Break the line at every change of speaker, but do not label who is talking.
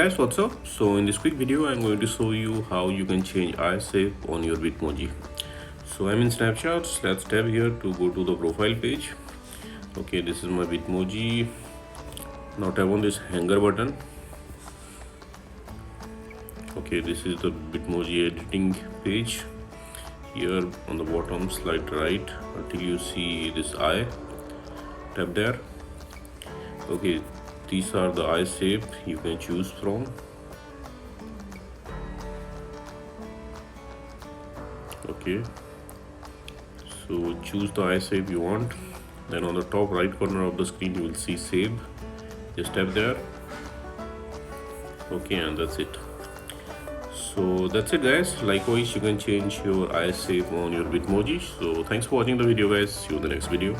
guys, what's up? So in this quick video I'm going to show you how you can change eye shape on your bitmoji. So I'm in snapshots. Let's tap here to go to the profile page. Okay, this is my bitmoji. Now tap on this hanger button. Okay, this is the bitmoji editing page. Here on the bottom, slide right until you see this eye. Tap there. Okay, these are the eye shape you can choose from. Okay, so choose the eye shape you want. Then on the top right corner of the screen you will see save. Just tap there. Okay, and that's it. So that's it guys. Likewise, you can change your eye shape on your bitmoji. So thanks for watching the video guys. See you in the next video.